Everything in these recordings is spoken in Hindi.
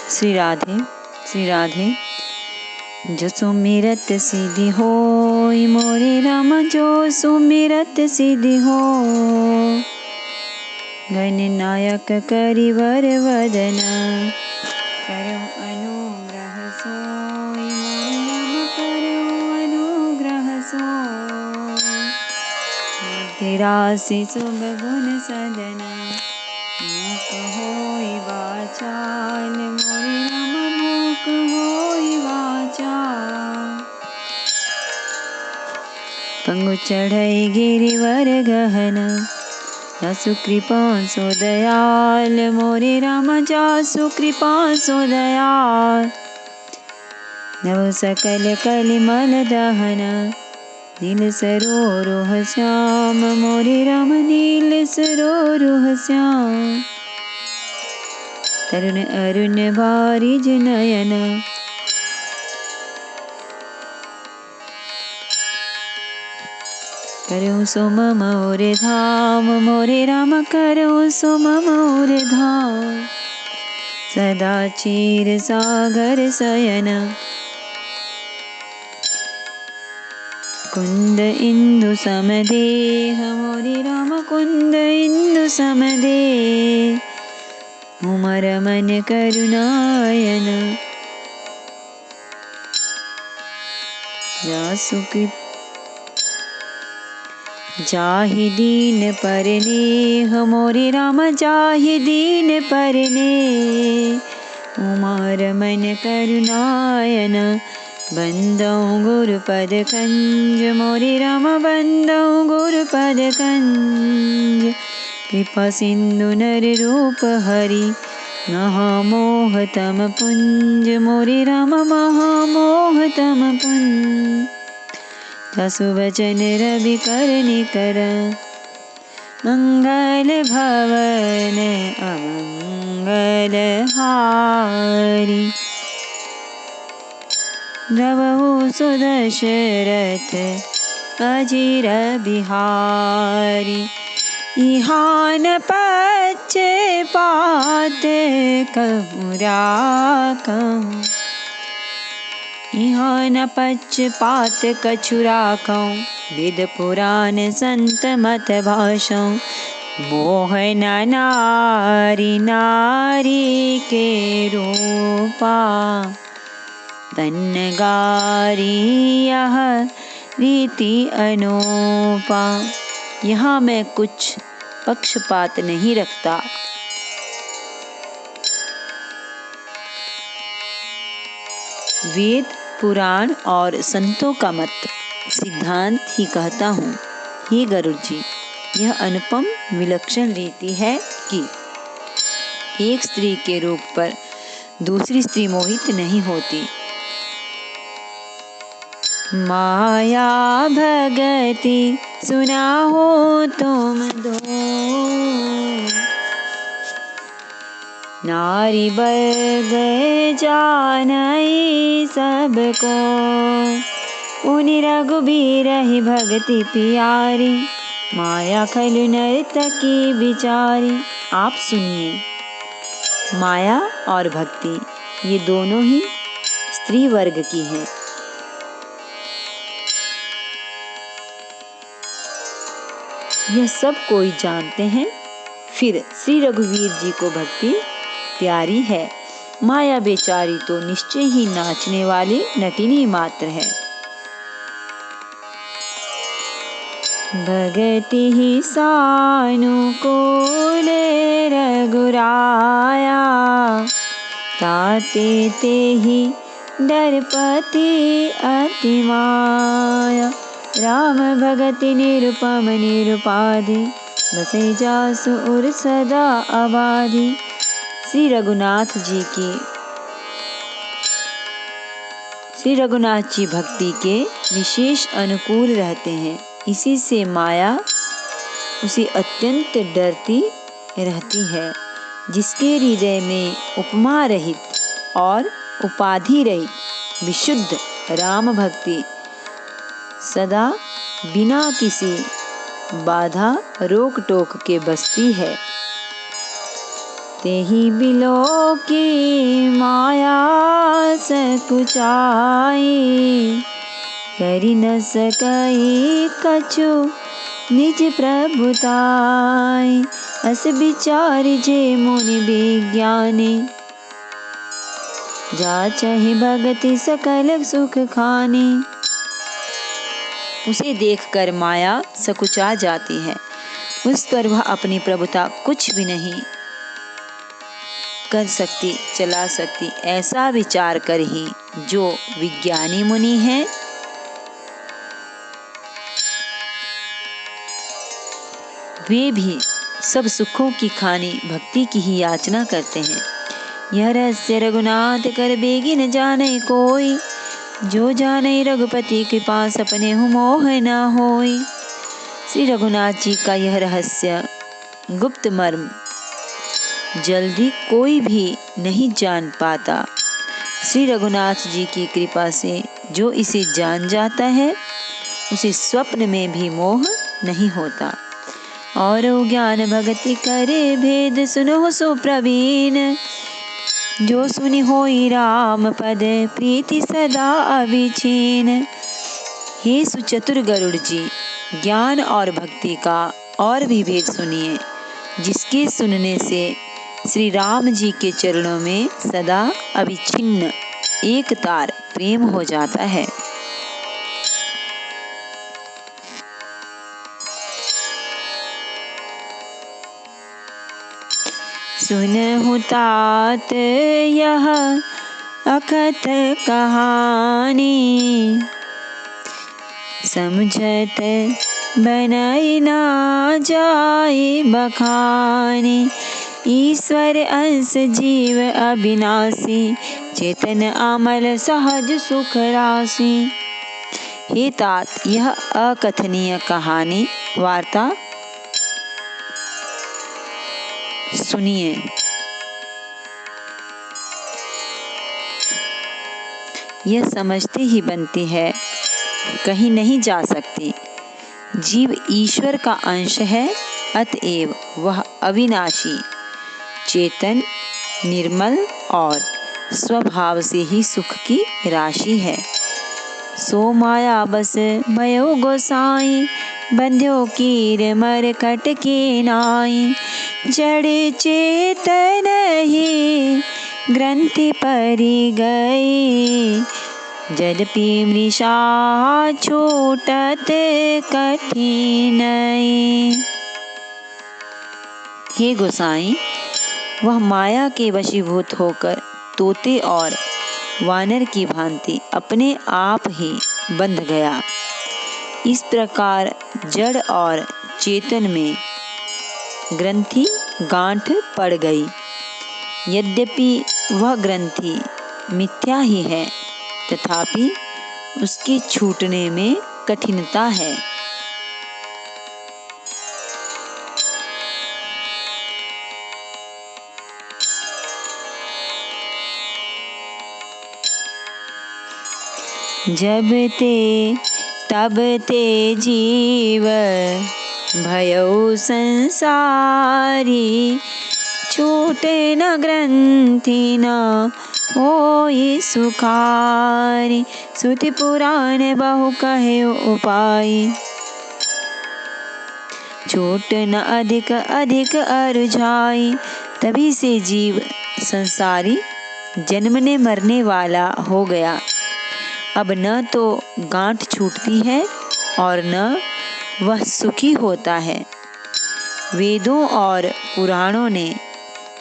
श्री राधे। श्री राधे। जो सुमिरत सिद्धि होय मोरे राम, जो सुमिरत सिद्धि हो। गणनायक करिवर वदन, करो अनुग्रह सोय मोरे राम, करो अनुग्रह सोय। मदिरासि शुभ गुण सदन, मूक होय वाचाल मोरे राम, मूक होय वाचाल। पंगु चढ़ई गिरिवर गहन, जासु कृपा सो दयाल मोरे राम, जासु कृपा सो दयाल। नव सकल कलिमल दहन, नील सरोरुह श्याम मोरे राम, नील सरोरुह श्याम। तरुण अरुण बारिज नयन, करो सो मम और धाम मोरे राम, करो सो मम और धाम। सदा क्षीर सागर शयन, कुंद इंदु समदेह मोरे राम, कुंद इंदु समदेह। उमर मन करुणायन, जाहि दीन परनेह मोरे राम, जाहि दीन परनेह। उमर मन करुणायन, बंदौ गुरुपद कंज मोरे राम, बंदौ गुरुपद कंज। कृपा सिंधु नर रूप हरि, महामोह तम पुंज मोरे राम, महामोह तम पुंज। जासु वचन रवि कर निकर, मंगल भवन अमंगल हारी। द्रवहु सुदशरथ अजिर बिहारी। इहान पक्षपात कहूँ राखऊँ, इहाँ न पक्षपात कछु राखऊँ। वेद पुराण संत मत भाषऊँ, मोह न नारी नारी के रूपा। तन्न गारी यह रीति अनूपा। यहाँ मैं कुछ पक्षपात नहीं रखता। वेद पुराण और संतों का मत सिद्धांत ही कहता हूँ। हे गरुड़ जी, यह अनुपम विलक्षण रीति है कि एक स्त्री के रूप पर दूसरी स्त्री मोहित नहीं होती। माया भगति सुना हो तुम दो, नारी वर्ग जानई सबको। उनि रघुबीर ही भगति प्यारी, माया खलु नर्तकी बिचारी। आप सुनिए, माया और भक्ति ये दोनों ही स्त्री वर्ग की हैं। यह सब कोई जानते हैं। फिर श्री रघुवीर जी को भक्ति प्यारी है। माया बेचारी तो निश्चय ही नाचने वाली नटिनी मात्र है। भगति ही सानुकूल रघुराया, ताते ते ही डरपति अति माया। राम भगति निरुपम निरुपाधि, बसै जासु उर सदा आबादी। श्री रघुनाथ जी भक्ति के विशेष अनुकूल रहते हैं। इसी से माया उसे अत्यंत डरती रहती है। जिसके हृदय में उपमा रहित और उपाधि रहित विशुद्ध राम भक्ति सदा बिना किसी बाधा रोक टोक के बसती है। तेहि बिलो की माया सकुचाई, करि न सकई कछु निज प्रभुताई। अस विचारि जे मुनि विज्ञानी, जाचहि भगति सकल सुख खानी। उसे देखकर माया सकुचा जाती है, उस पर वह अपनी प्रभुता कुछ भी नहीं कर सकती, चला सकती। ऐसा विचार कर ही जो विज्ञानी मुनि हैं, वे भी सब सुखों की खानी भक्ति की ही याचना करते हैं। यह रहस्य रघुनाथ कर बेगी न जाने कोई, जो जाने रघुपति के पास अपने हूँ मोह न होई। श्री रघुनाथ जी का यह रहस्य गुप्त मर्म जल्दी कोई भी नहीं जान पाता। श्री रघुनाथ जी की कृपा से जो इसे जान जाता है, उसे स्वप्न में भी मोह नहीं होता। और ज्ञान भक्ति करे भेद सुनो सो प्रवीण, जो सुनि होई राम पद प्रीति सदा अविछीन। हे सुचतुर गरुड़ जी, ज्ञान और भक्ति का और भी भेद सुनिए, जिसके सुनने से श्री राम जी के चरणों में सदा अविच्छिन्न एक तार प्रेम हो जाता है। सुनहु तात यह अकथ कहानी, समझत बनई ना जाए बखानी। ईश्वर अंश जीव अविनाशी, चेतन अमल सहज सुख राशि। हे तात, यह अकथनीय कहानी वार्ता सुनिए। यह समझते ही बनती है, कहीं नहीं जा सकती। जीव ईश्वर का अंश है, अतएव वह अविनाशी, चेतन, निर्मल और स्वभाव से ही सुख की राशि है। सो माया बस भयो गोसाई, बंध्यो कीर मर कट के नाई। जड़ चेतन ही ग्रंथि परि गई, यद्यपि मृषा छूटत कठिन। हे गोसाई, वह माया के वशीभूत होकर तोते और वानर की भांति अपने आप ही बंध गया। इस प्रकार जड़ और चेतन में ग्रंथि गांठ पड़ गई। यद्यपि वह ग्रंथि मिथ्या ही है, तथापि उसके छूटने में कठिनता है। जब ते तब ते जीव भयो संसारी, छूटे न ग्रंथि न होई सुखारी। श्रुति पुराण बहु कहे उपाय, छूट न अधिक अधिक अरुझाई। तभी से जीव संसारी, जन्मने मरने वाला हो गया। अब न तो गांठ छूटती है और न वह सुखी होता है। वेदों और पुराणों ने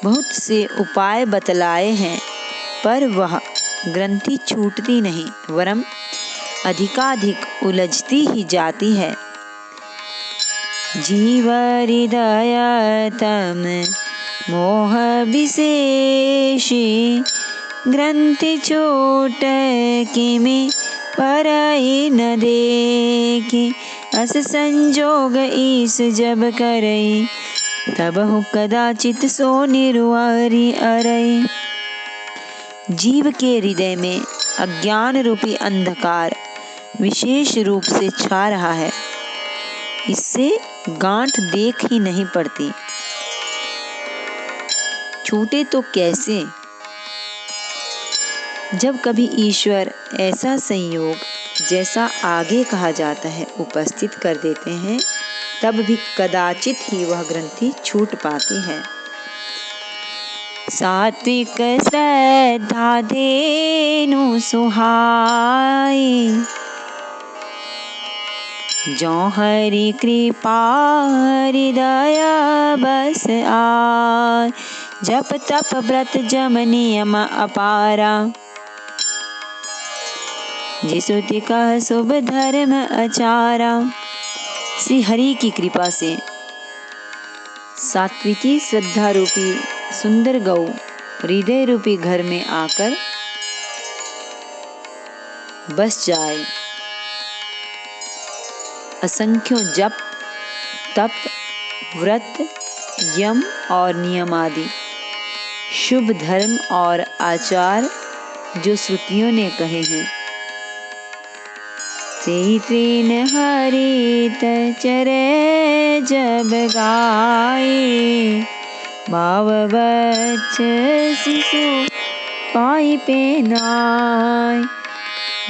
बहुत से उपाय बतलाए हैं, पर वह ग्रंथि छूटती नहीं, वरम अधिकाधिक उलझती ही जाती है। जीव हृदय तम मोह विशेषी, ग्रंथि छूट किमि परई न देखी। अस संजोग ईस जब करई, तबहु कदाचित सो निर्वारी अरई। जीव के हृदय में अज्ञान रूपी अंधकार विशेष रूप से छा रहा है। इससे गांठ देख ही नहीं पड़ती। छूटे तो कैसे? जब कभी ईश्वर ऐसा संयोग, जैसा आगे कहा जाता है, उपस्थित कर देते हैं, तब भी कदाचित ही वह ग्रंथि छूट पाती है। सात्विक श्रद्धा धेनु सुहाई, जो हरि कृपा हृदय बस आय। जप तप व्रत जम नियम अपारा, जिसुति कह शुभ धर्म आचारा। श्री हरि की कृपा से सात्विकी श्रद्धा रूपी सुंदर गौ हृदय रूपी घर में आकर बस जाए। असंख्यों जप तप व्रत यम और नियम आदि शुभ धर्म और आचार जो श्रुतियों ने कहे हैं, तेहि तृण हरित चरे जब गाए। भाव बच्च शिशु पाई पेनाय,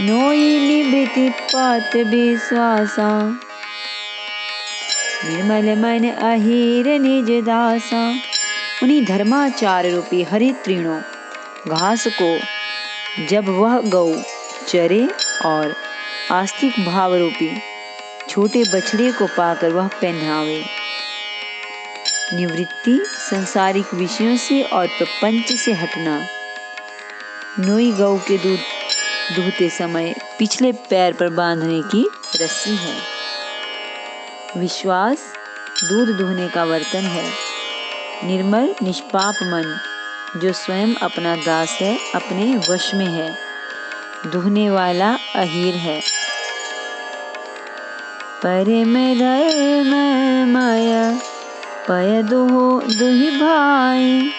नोई निवृत्ति पत विश्वासा। निर्मल मन अहिर निज दासा। उन्हीं धर्माचार रूपी हरित तृणों घास को जब वह गौ चरे और आस्तिक भाव रूपी छोटे बछड़े को पाकर वह पहनावे। निवृत्ति संसारिक विषयों से और प्रपंच से हटना। नोई गौ के दूध दूहते समय पिछले पैर पर बांधने की रस्सी है। विश्वास दूध दूहने का बर्तन है। निर्मल निष्पाप मन जो स्वयं अपना दास है, अपने वश में है, दूहने वाला अहीर है। परम धर्म माया पय दुहि भाई,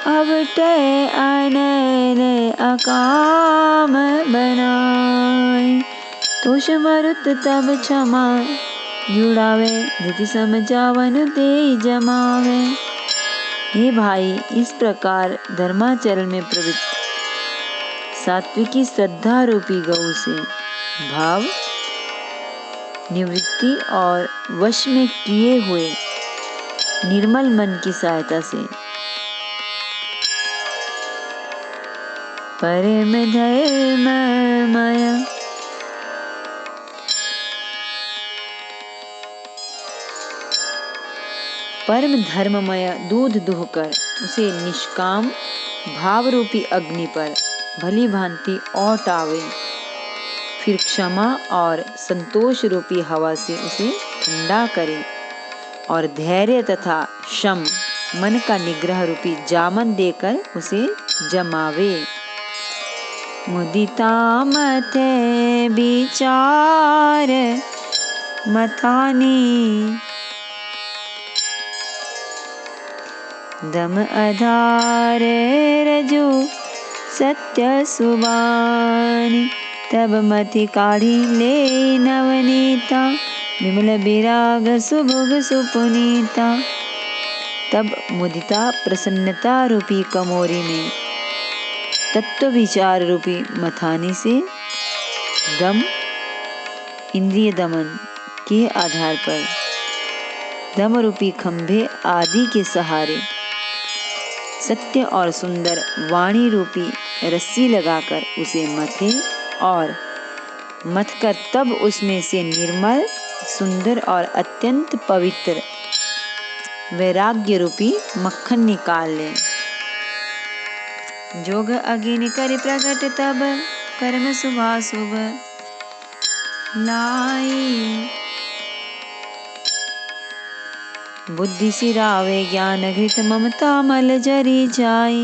अब ते अनल अकाम बनाए। तोष मरुत तब क्षमा जुड़ावे, धृति समझावन दे जमावे। हे भाई, इस प्रकार धर्माचरण में प्रवृत्त सात्विकी श्रद्धा रूपी गौ से भाव निवृत्ति और वश में किए हुए निर्मल मन की सहायता से परम धर्म माया परम धर्ममय दूध दुहकर उसे निष्काम भाव रूपी अग्नि पर भली भांति औटावे। फिर क्षमा और संतोष रूपी हवा से उसे ठंडा करे और धैर्य तथा शम मन का निग्रह रूपी जामन देकर उसे जमावे। मुदिता मत विचार मथानी, दम आधार रजु सत्य सुबानी। तब मति काढ़ी ले नवनीता, विमल विराग सुभुग सुपुनीता। तब मुदिता प्रसन्नता रूपी कमोरी में तत्व विचार रूपी मथानी से दम इंद्रिय दमन के आधार पर दम रूपी खंभे आदि के सहारे सत्य और सुंदर वाणी रूपी रस्सी लगाकर उसे मथे और मथकर तब उसमें से निर्मल सुंदर और अत्यंत पवित्र वैराग्य रूपी मक्खन निकाल ले। जोग अग्नि कर प्रकट तब कर्म शुभाशुभ लाई। बुद्धि सिरावे ज्ञान घृत ममता मल जरी जाए।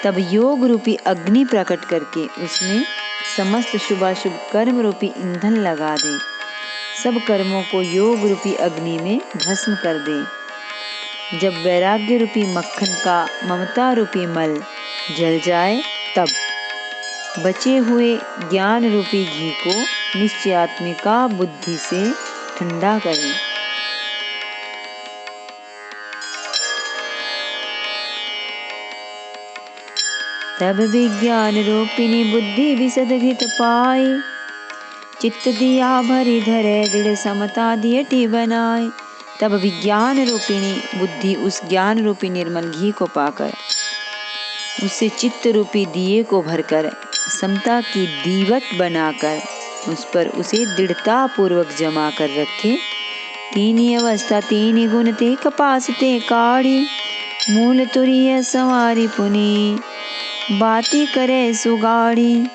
तब योग रूपी अग्नि प्रकट करके उसमें समस्त शुभाशुभ कर्म रूपी ईंधन लगा दे। सब कर्मों को योग रूपी अग्नि में भस्म कर दे। जब वैराग्य रूपी मक्खन का ममता रूपी मल जल जाए, तब बचे हुए ज्ञान रूपी घी को निश्चयात्मिका बुद्धि से ठंडा करें। तब विज्ञान रूपिणी बुद्धि विशद घृत पाए, चित्त दिया भरी धरे दृढ़ समता दियटी बनाए। तब विज्ञान रूपिणी बुद्धि उस ज्ञान रूपी निर्मल घी को पाकर उससे चित्त रूपी दिए को भरकर समता की दीवट बनाकर उस पर उसे दृढ़ता पूर्वक जमा कर रखे। तीनी अवस्था तीनी गुण ते कपास ते काढ़ी, मूल तुरीय संवारी पुनी बाती करे सुगाड़ी।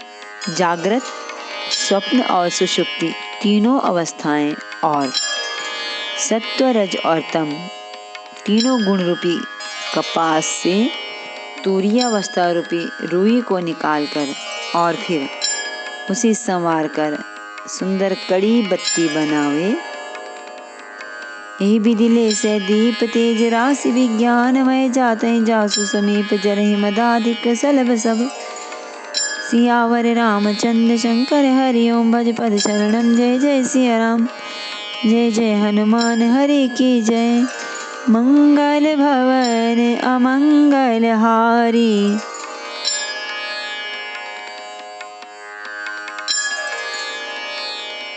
जागृत, स्वप्न और सुषुप्ति तीनों अवस्थाएं और सत्व, रज और तम तीनों गुण रूपी कपास से तुरीय अवस्था रूपी रुई को निकालकर और फिर उसे संवार कर सुंदर कड़ी बत्ती बनावे। यही विधिले से दीप तेज राशि विज्ञानमय जाते जासु समीप जरहि मदाधिक सलभ सब। सियावर रामचंद्र शंकर हरि ओम भज पद शरणम। जय जय सिया राम, जय जय हनुमान हरि की जय। मंगल भवन अमंगल हारी,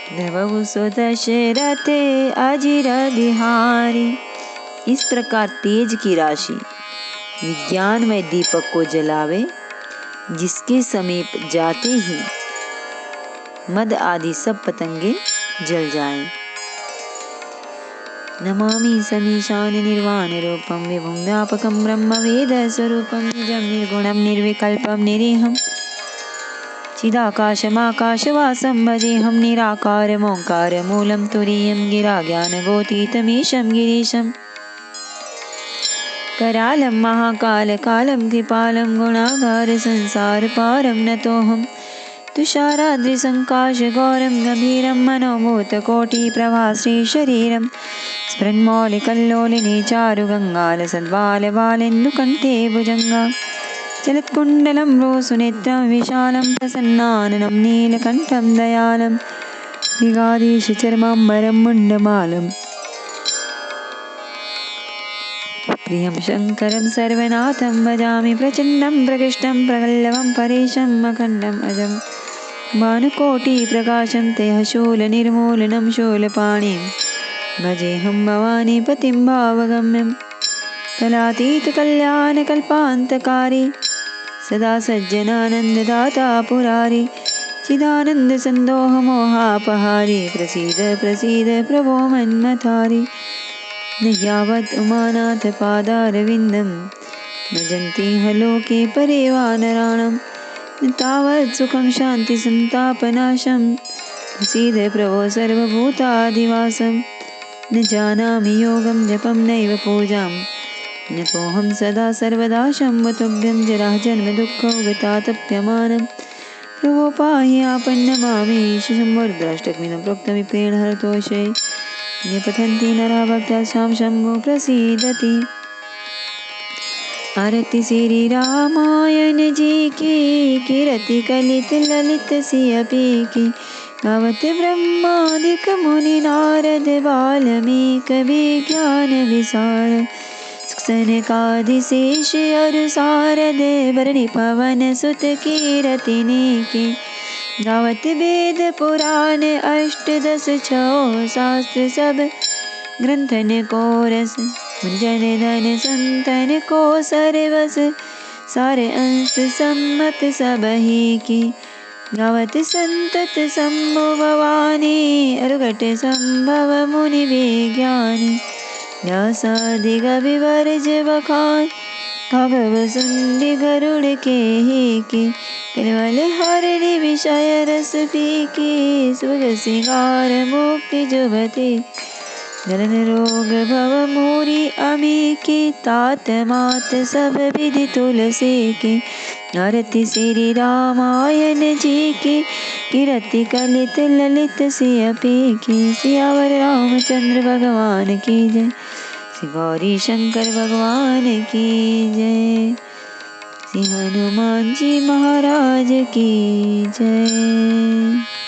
प्रभु सुदशरथ अजिर बिहारी। इस प्रकार तेज की राशि विज्ञानमय दीपक को जलावे, जिसके समीप जाते ही मद आदि सब पतंगे जल जाएं। नमामि समीशान निर्वाण रूपम विभुं व्यापकं ब्रह्म वेद स्वरूपं निजं निर्गुणं निर्विकल्पं निरीहं चिदाकाशमाकाशवासं भजेऽहं निराकारमोङ्कार मूलं तुरीयं गिरा ज्ञानगोतीतमीशं गिरीशं। करालं महाकाल कालं कृपालं गुणागार संसार पारं नतोऽहं तुषाराद्रिसङ्काश गौरं गम्भीरं मनोभूतकोटिप्रभाश्री शरीरं स्फुरन्मौलिकल्लोलिनी चारुगङ्गालसद्बालबालेन्दुकण्ठे भुजङ्गा चलत्कुण्डलं रोसुनेत्रं विशालं प्रसन्नाननं नीलकण्ठं दयालं मृगाधीशचर्माम्बरं मुण्डमालं प्रियं शङ्करं सर्वनाथं भजामि प्रचण्डं प्रकृष्टं प्रगल्भं परेशम् अखण्डम् अजं भानुकोटिप्रकाशं तेह शूलनिर्मूलनं शूलपाणिं भजेऽहं भवानीपतिं भावगम्यं कलातीतकल्याणकल्पान्तकारी सदा सज्जनानन्ददाता पुरारी चिदानन्दसन्दोहमोहापहारी प्रसीद प्रसीद प्रभो मन्मथारी न यावत् उमानाथ पादारविन्दं भजन्ति ह लोके परिवानराणां न तावत् सुखं शान्ति संतापनाशं प्रसीद प्रभो सर्वभूताधिवासं न जानामि योगं जपं नैव पूजां न तोऽहं सदा सर्वदा शम्भुतुभ्यं जराजन्म दुःखौगतातप्यमानं प्रभो पाहि आपन्नमामि शम्भुर्द्रष्टकमिदं प्रोक्तविप्रेण हरतोषे ये पठन्ति नरः भक्त्या शां शम्भो प्रसीदति। आरती श्री रामायण जी की, कीरति कलित ललित सियपी की। गावत ब्रह्मादिक मुनि नारद वाल्मीक विज्ञान विसार। सनकादिशेष अरु सारद भरणी पवन सुत कीरति की। गावत वेद पुराण अष्टदश छो शास्त्र सब ग्रंथन को रस। जन धन संतन को सर्वस सारे अंश सम्मत सबही की। गावत संतत संभव भवानी अरुघट संभव मुनि विज्ञानी। व्यासादि कवि वर्ज बखान भव सुंदि गरुड़ के ही की। केवल हरिणि विषय रस फीकी सुग सिंगार मुक्ति जुभते। जलन रोग भव मोरी अमी की तात मात सब विधि तुलसी की। आरती श्री रामायण जी की, कीरति कलित ललित सियपी की। सियावर रामचंद्र भगवान की जय, श्री गौरी शंकर भगवान की जय। श्री हनुमान जी महाराज की जय।